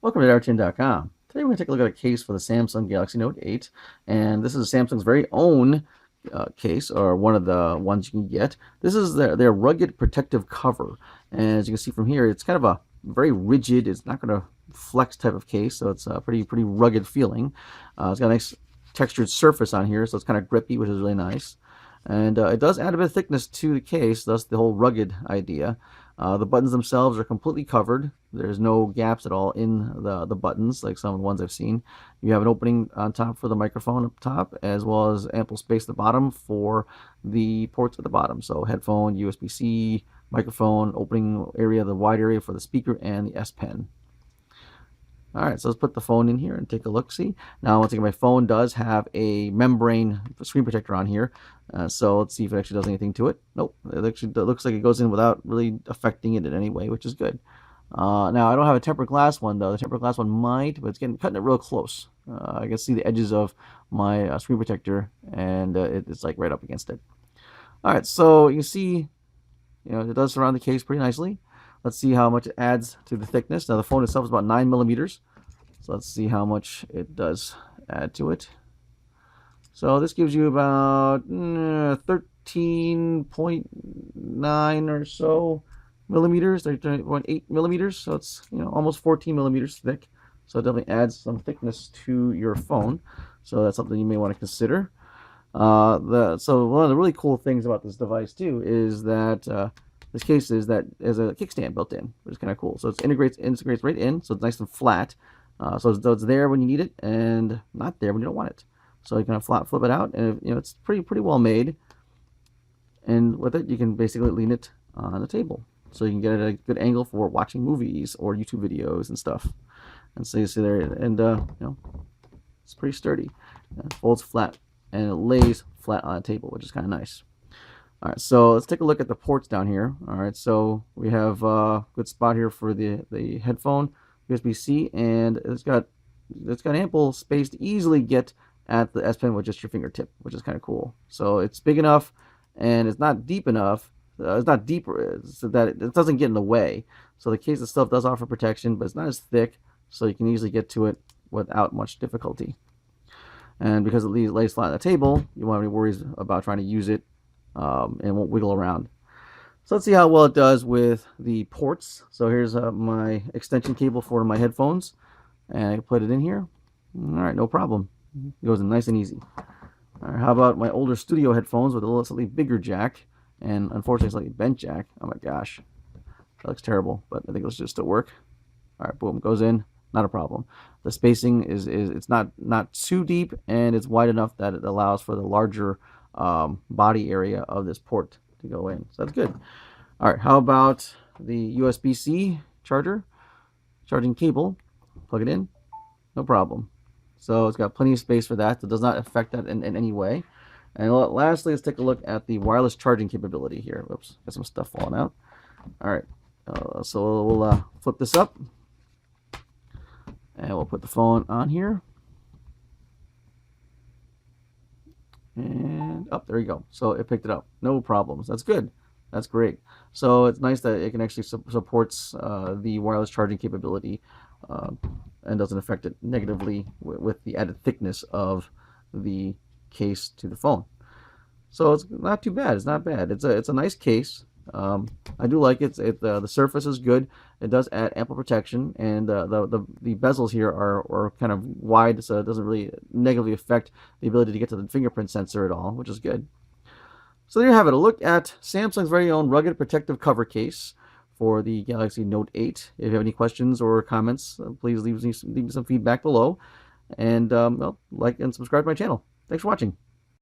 Welcome to DarTin.com. Today we're going to take a look at a case for the Samsung Galaxy Note 8, and this is Samsung's very own case, or one of the ones you can get. This is their rugged protective cover, and as you can see from here, it's kind of a very rigid, it's not going to flex type of case, so it's a pretty rugged feeling. It's got a nice textured surface on here, so it's kind of grippy, which is really nice. And it does add a bit of thickness to the case, thus the whole rugged idea. The buttons themselves are completely covered. There's no gaps at all in the buttons like some of the ones I've seen. You have an opening on top for the microphone up top, as well as ample space at the bottom for the ports at the bottom. So headphone, USB-C, microphone, opening area, the wide area for the speaker, and the S Pen. Alright, so let's put the phone in here and take a look-see. Now, once again, my phone does have a membrane screen protector on here. So let's see if it actually does anything to it. Nope, it actually looks like it goes in without really affecting it in any way, which is good. Now, I don't have a tempered glass one, though. The tempered glass one might, but it's cutting it real close. I can see the edges of my screen protector, and it's like right up against it. Alright, so you can see, it does surround the case pretty nicely. Let's see how much it adds to the thickness. Now, the phone itself is about 9 millimeters. So let's see how much it does add to it. So this gives you about 13.9 or so millimeters, 13.8 millimeters. So it's almost 14 millimeters thick. So it definitely adds some thickness to your phone. So that's something you may want to consider. So one of the really cool things about this device too is that this case is that there's a kickstand built in, which is kind of cool. So it integrates right in, so it's nice and flat. So it's there when you need it, and not there when you don't want it. So you can flip it out, and it's pretty well made. And with it, you can basically lean it on the table, so you can get a good angle for watching movies or YouTube videos and stuff. And so you see there, and it's pretty sturdy. It folds flat, and it lays flat on a table, which is kind of nice. Alright, so let's take a look at the ports down here. Alright, so we have a good spot here for the headphone, USB-C, and it's got ample space to easily get at the S Pen with just your fingertip, which is kind of cool. So it's big enough, and it's not deep enough. It's not deeper so that it doesn't get in the way. So the case itself does offer protection, but it's not as thick, so you can easily get to it without much difficulty. And because it lays flat on the table, you won't have any worries about trying to use it. And won't wiggle around. So let's see how well it does with the ports. So here's my extension cable for my headphones, and I can put it in here. Alright, no problem. It goes in nice and easy. Alright, how about my older studio headphones with a little slightly bigger jack, and unfortunately slightly bent jack. Oh my gosh, that looks terrible, but I think it'll just still work. Alright, boom, goes in, not a problem. The spacing is it's not too deep, and it's wide enough that it allows for the larger body area of this port to go in. So that's good. All right, how about the USB-C charging cable? Plug it in, no problem. So it's got plenty of space for that. So it does not affect that in any way. And lastly, let's take a look at the wireless charging capability here. Whoops, got some stuff falling out. All right, so we'll flip this up, and we'll put the phone on here. And up, there you go. So it picked it up, no problems. That's good. That's great. So it's nice that it can actually supports the wireless charging capability and doesn't affect it negatively with the added thickness of the case to the phone. So it's not too bad. It's not bad. It's a nice case. I do like it. The surface is good. It does add ample protection, and the bezels here are kind of wide, so it doesn't really negatively affect the ability to get to the fingerprint sensor at all, which is good. So there you have it, a look at Samsung's very own rugged protective cover case for the Galaxy Note 8. If you have any questions or comments, please leave me some feedback below, and well, like and subscribe to my channel. Thanks for watching.